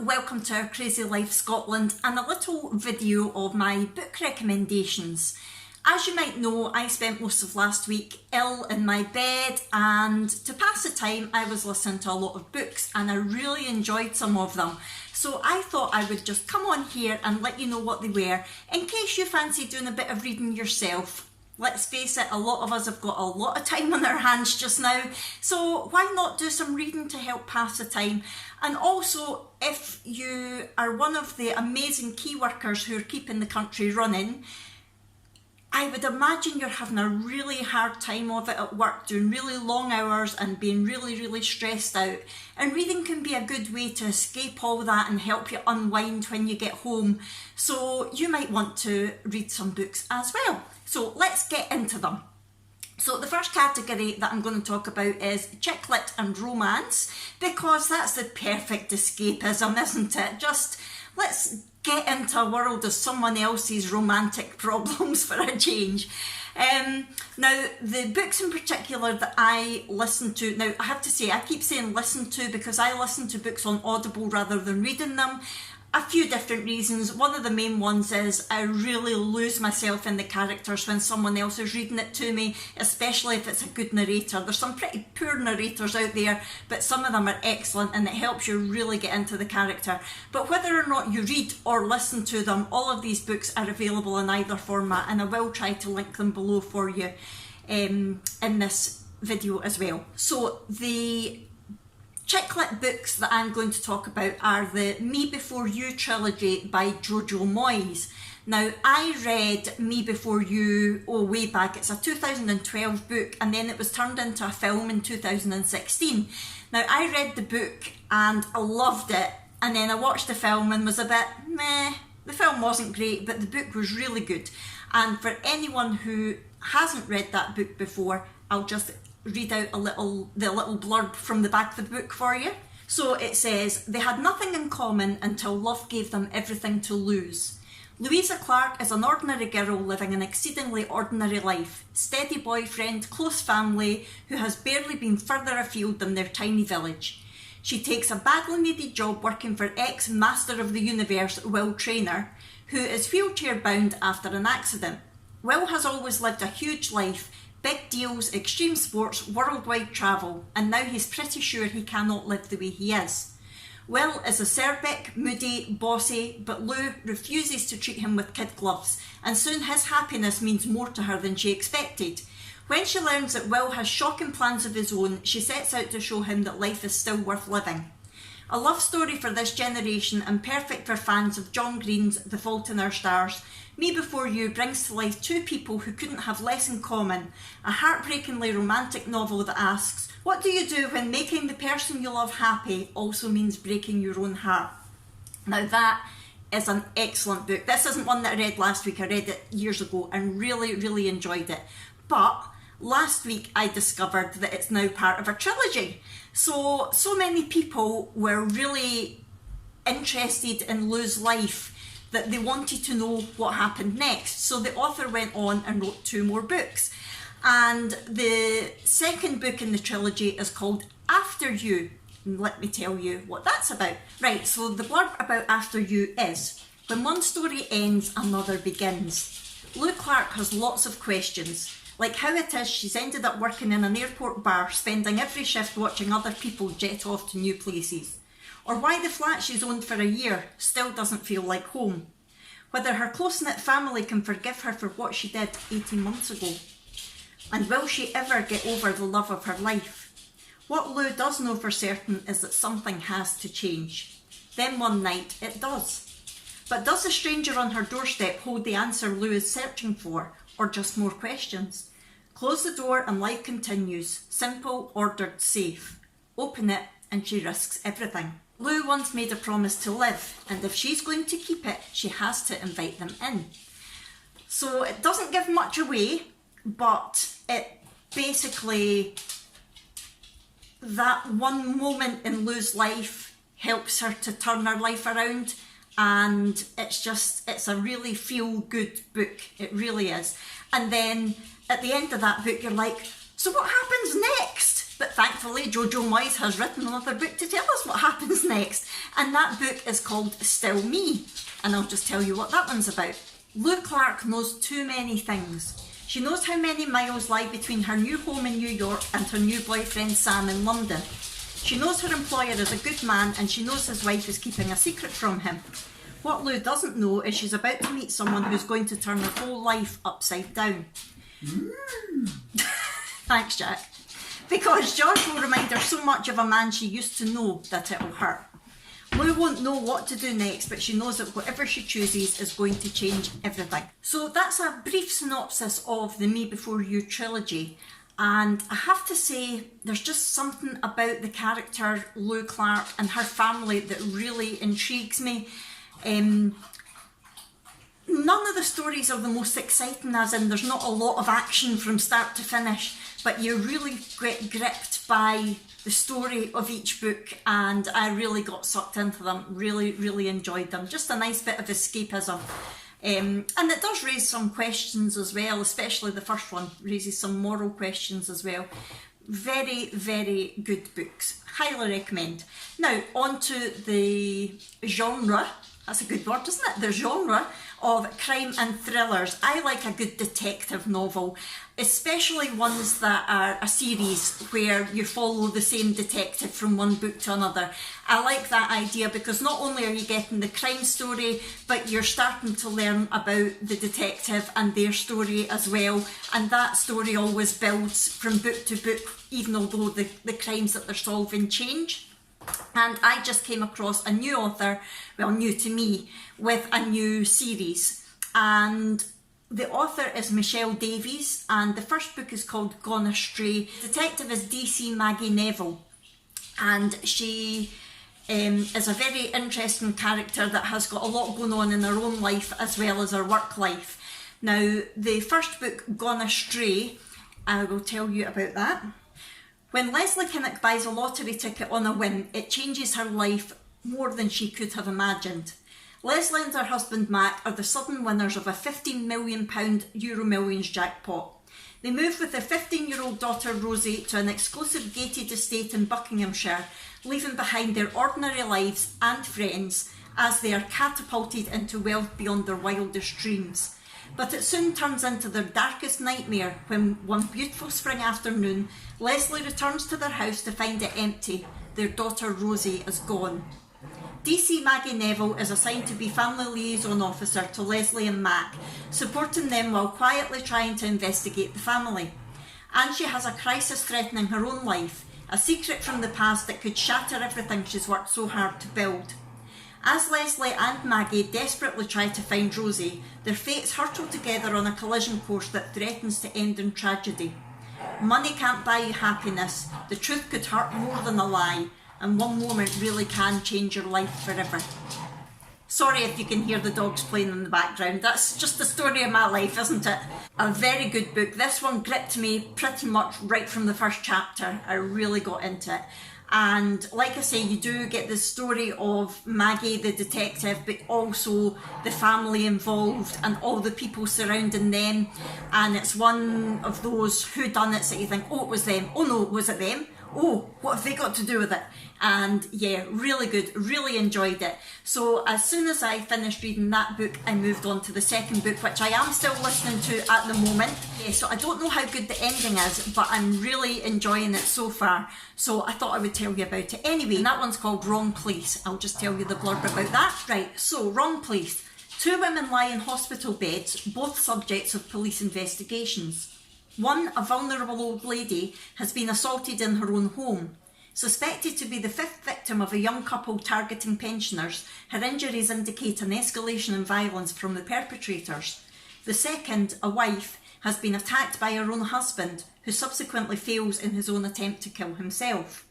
welcome to Our Crazy Life Scotland and a little video of my book recommendations. As you might know, I spent most of last week ill in my bed, and to pass the time I was listening to a lot of books and I really enjoyed some of them. So I thought I would just come on here and let you know what they were in case you fancy doing a bit of reading yourself. Let's face it, a lot of us have got a lot of time on our hands just now, so why not do some reading to help pass the time? And also, if you are one of the amazing key workers who are keeping the country running, I would imagine you're having a really hard time of it at work, doing really long hours and being really stressed out. And reading can be a good way to escape all that and help you unwind when you get home. So you might want to read some books as well. So let's get into them. So the first category that I'm going to talk about is chick lit and romance, because that's the perfect escapism, isn't it? Just let's get into a world of someone else's romantic problems for a change. Now, the books in particular that I listen to, now I have to say, I keep saying listen to because I listen to books on Audible rather than reading them. A few different reasons. One of the main ones is I really lose myself in the characters when someone else is reading it to me, especially if it's a good narrator. There's some pretty poor narrators out there, but some of them are excellent and it helps you really get into the character. But whether or not you read or listen to them, all of these books are available in either format, and I will try to link them below for you in this video as well. So the chick lit books that I'm going to talk about are the Me Before You trilogy by Jojo Moyes. Now, I read Me Before You way back. It's a 2012 book, and then it was turned into a film in 2016. Now, I read the book and I loved it, and then I watched the film and was a bit meh. The film wasn't great, but the book was really good. And for anyone who hasn't read that book before, I'll just read out the little blurb from the back of the book for you. So it says, they had nothing in common until love gave them everything to lose. Louisa Clark is an ordinary girl living an exceedingly ordinary life. Steady boyfriend, close family, who has barely been further afield than their tiny village. She takes a badly needed job working for ex-Master of the Universe, Will Traynor, who is wheelchair bound after an accident. Will has always lived a huge life, big deals, extreme sports, worldwide travel, and now he's pretty sure he cannot live the way he is. Will is acerbic, moody, bossy, but Lou refuses to treat him with kid gloves, and soon his happiness means more to her than she expected. When she learns that Will has shocking plans of his own, she sets out to show him that life is still worth living. A love story for this generation and perfect for fans of John Green's The Fault in Our Stars, Me Before You brings to life two people who couldn't have less in common. A heartbreakingly romantic novel that asks, what do you do when making the person you love happy also means breaking your own heart? Now that is an excellent book. This isn't one that I read last week. I read it years ago and really enjoyed it. But last week I discovered that it's now part of a trilogy. So many people were really interested in Lou's life that they wanted to know what happened next. So the author went on and wrote 2 more books. And the second book in the trilogy is called After You. And let me tell you what that's about. Right, so the blurb about After You is, when one story ends, another begins. Lou Clark has lots of questions, like how it is she's ended up working in an airport bar, spending every shift watching other people jet off to new places. Or why the flat she's owned for a year still doesn't feel like home. Whether her close-knit family can forgive her for what she did 18 months ago. And will she ever get over the love of her life? What Lou does know for certain is that something has to change. Then one night it does. But does the stranger on her doorstep hold the answer Lou is searching for, or just more questions? Close the door and life continues. Simple, ordered, safe. Open it and she risks everything. Lou once made a promise to live, and if she's going to keep it, she has to invite them in. So it doesn't give much away, but it basically, that one moment in Lou's life helps her to turn her life around, and it's a really feel-good book. It really is. And then at the end of that book, you're like, so what happens next? But thankfully thankfully, Jojo Moyes has written another book to tell us what happens next. And that book is called Still Me. And I'll just tell you what that one's about. Lou Clark knows too many things. She knows how many miles lie between her new home in New York and her new boyfriend Sam in London. She knows her employer is a good man and she knows his wife is keeping a secret from him. What Lou doesn't know is she's about to meet someone who's going to turn her whole life upside down. Thanks, Jack. Because George will remind her so much of a man she used to know that it'll hurt. Lou won't know what to do next, but she knows that whatever she chooses is going to change everything. So that's a brief synopsis of the Me Before You trilogy. And I have to say, there's just something about the character Lou Clark and her family that really intrigues me. None of the stories are the most exciting, as in there's not a lot of action from start to finish, but you really get gripped by the story of each book, and I really got sucked into them, really enjoyed them. Just a nice bit of escapism. And it does raise some questions as well, especially the first one raises some moral questions as well. Very good books. Highly recommend. Now, on to the genre. That's a good word, isn't it? The genre of crime and thrillers. I like a good detective novel, especially ones that are a series where you follow the same detective from one book to another. I like that idea because not only are you getting the crime story, but you're starting to learn about the detective and their story as well. And that story always builds from book to book, even although the crimes that they're solving change. And I just came across a new author, well, new to me, with a new series. And the author is Michelle Davies, and the first book is called Gone Astray. The detective is DC Maggie Neville, and she is a very interesting character that has got a lot going on in her own life as well as her work life. Now, the first book, Gone Astray, I will tell you about that. When Leslie Kinnock buys a lottery ticket on a whim, it changes her life more than she could have imagined. Leslie and her husband Matt are the sudden winners of a £15 million Euro Millions jackpot. They move with their 15-year-old daughter Rosie to an exclusive gated estate in Buckinghamshire, leaving behind their ordinary lives and friends as they are catapulted into wealth beyond their wildest dreams. But it soon turns into their darkest nightmare when one beautiful spring afternoon, Leslie returns to their house to find it empty. Their daughter Rosie is gone. DC Maggie Neville is assigned to be family liaison officer to Leslie and Mac, supporting them while quietly trying to investigate the family. And she has a crisis threatening her own life, a secret from the past that could shatter everything she's worked so hard to build. As Leslie and Maggie desperately try to find Rosie, their fates hurtle together on a collision course that threatens to end in tragedy. Money can't buy you happiness, the truth could hurt more than a lie, and one moment really can change your life forever. Sorry if you can hear the dogs playing in the background, that's just the story of my life, isn't it? A very good book. This one gripped me pretty much right from the first chapter. I really got into it. And like I say, you do get the story of Maggie the detective, but also the family involved and all the people surrounding them. And it's one of those whodunits that you think, oh, it was them. Oh no, was it them? Oh, what have they got to do with it? And yeah, really good, really enjoyed it. So as soon as I finished reading that book, I moved on to the second book, which I am still listening to at the moment. Yeah, so I don't know how good the ending is, but I'm really enjoying it so far. So I thought I would tell you about it anyway. And that one's called Wrong Place. I'll just tell you the blurb about that. Right, so Wrong Place. Two women lie in hospital beds, both subjects of police investigations. One, a vulnerable old lady, has been assaulted in her own home. Suspected to be the fifth victim of a young couple targeting pensioners, her injuries indicate an escalation in violence from the perpetrators. The second, a wife, has been attacked by her own husband, who subsequently fails in his own attempt to kill himself.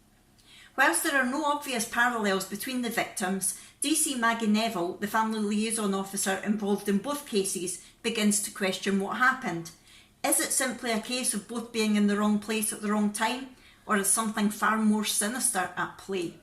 Whilst there are no obvious parallels between the victims, DC Maggie Neville, the family liaison officer involved in both cases, begins to question what happened. Is it simply a case of both being in the wrong place at the wrong time, or is something far more sinister at play?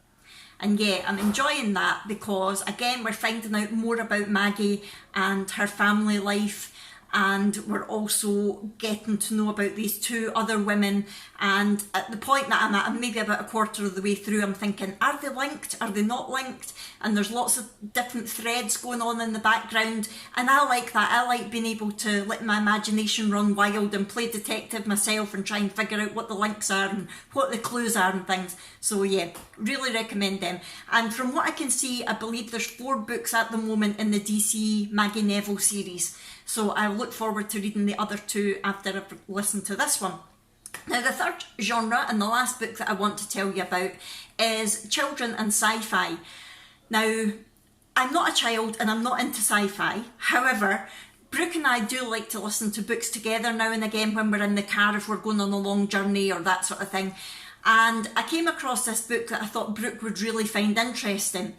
And yeah, I'm enjoying that because, again, we're finding out more about Maggie and her family life, and we're also getting to know about these two other women. And at the point that I'm at, I'm maybe about a quarter of the way through, I'm thinking, are they linked? Are they not linked? And there's lots of different threads going on in the background, and I like that. I like being able to let my imagination run wild and play detective myself and try and figure out what the links are and what the clues are and things. So yeah, really recommend them. And from what I can see, I believe there's 4 books at the moment in the DC Maggie Neville series. So I look forward to reading the other 2 after I've listened to this one. Now, the third genre and the last book that I want to tell you about is children and sci-fi. Now, I'm not a child and I'm not into sci-fi. However, Brooke and I do like to listen to books together now and again when we're in the car, if we're going on a long journey or that sort of thing. And I came across this book that I thought Brooke would really find interesting.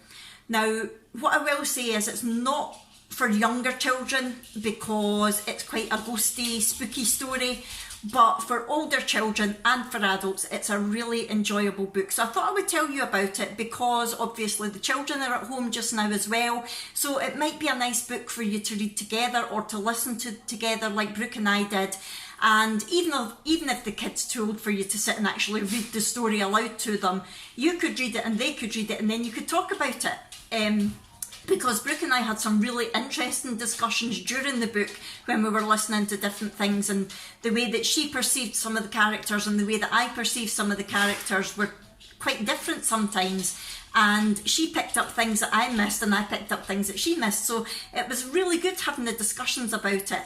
Now, what I will say is it's not for younger children because it's quite a ghosty, spooky story. But for older children and for adults, it's a really enjoyable book. So I thought I would tell you about it because obviously the children are at home just now as well. So it might be a nice book for you to read together or to listen to together like Brooke and I did. And even if the kid's too old for you to sit and actually read the story aloud to them, you could read it and they could read it and then you could talk about it. Because Brooke and I had some really interesting discussions during the book when we were listening to different things, and the way that she perceived some of the characters and the way that I perceived some of the characters were quite different sometimes. And she picked up things that I missed and I picked up things that she missed. So it was really good having the discussions about it.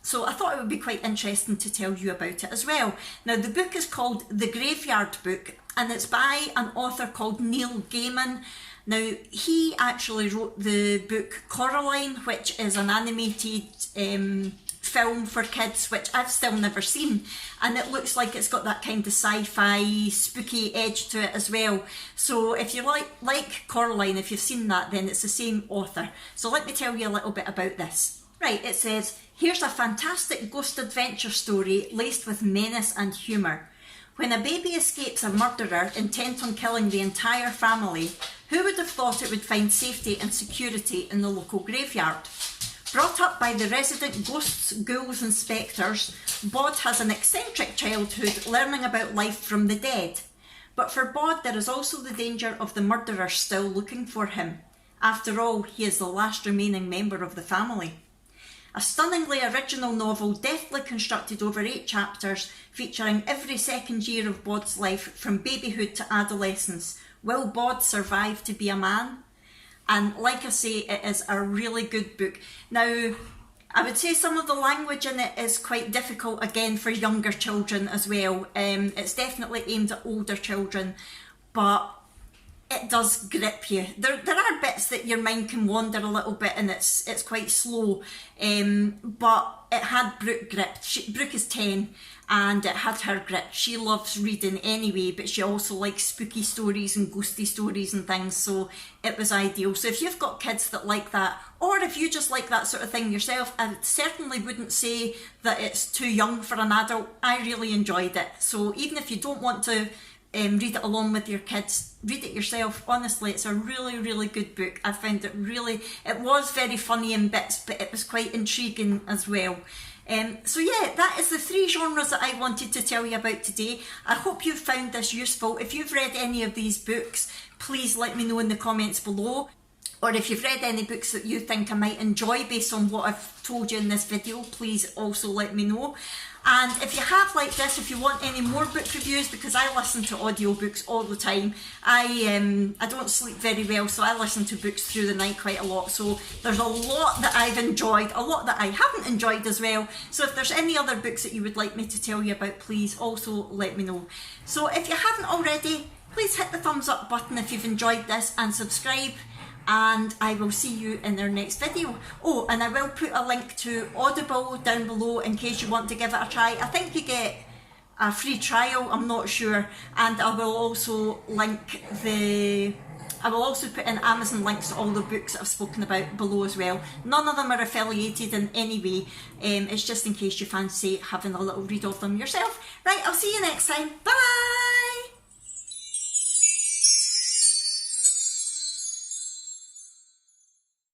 So I thought it would be quite interesting to tell you about it as well. Now, the book is called The Graveyard Book, and it's by an author called Neil Gaiman. Now, he actually wrote the book Coraline, which is an animated film for kids, which I've still never seen. And it looks like it's got that kind of sci-fi, spooky edge to it as well. So if you like Coraline, if you've seen that, then it's the same author. So let me tell you a little bit about this. Right, it says, here's a fantastic ghost adventure story laced with menace and humour. When a baby escapes a murderer intent on killing the entire family, who would have thought it would find safety and security in the local graveyard? Brought up by the resident ghosts, ghouls and spectres, Bod has an eccentric childhood learning about life from the dead. But for Bod, there is also the danger of the murderer still looking for him. After all, he is the last remaining member of the family. A stunningly original novel deftly constructed over 8 chapters, featuring every second year of Bod's life from babyhood to adolescence. Will Bod survive to be a man? And like I say, it is a really good book. Now, I would say some of the language in it is quite difficult again for younger children as well. It's definitely aimed at older children, but it does grip you. There are bits that your mind can wander a little bit and it's quite slow, but it had Brooke gripped. Brooke is 10 and it had her gripped. She loves reading anyway, but she also likes spooky stories and ghosty stories and things, so it was ideal. So if you've got kids that like that, or if you just like that sort of thing yourself, I certainly wouldn't say that it's too young for an adult. I really enjoyed it. So even if you don't want to read it along with your kids, read it yourself. Honestly, it's a really, really good book. I found it was very funny in bits, but it was quite intriguing as well. So yeah, that is the 3 genres that I wanted to tell you about today. I hope you found this useful. If you've read any of these books, please let me know in the comments below. Or if you've read any books that you think I might enjoy based on what I've told you in this video, please also let me know. And if you have liked this, if you want any more book reviews, because I listen to audiobooks all the time, I don't sleep very well, so I listen to books through the night quite a lot. So there's a lot that I've enjoyed, a lot that I haven't enjoyed as well. So if there's any other books that you would like me to tell you about, please also let me know. So if you haven't already, please hit the thumbs up button if you've enjoyed this and subscribe. And I will see you in our next video. Oh, and I will put a link to Audible down below in case you want to give it a try. I think you get a free trial, I'm not sure. And I will also put in Amazon links to all the books that I've spoken about below as well. None of them are affiliated in any way. It's just in case you fancy having a little read of them yourself. Right, I'll see you next time. Bye!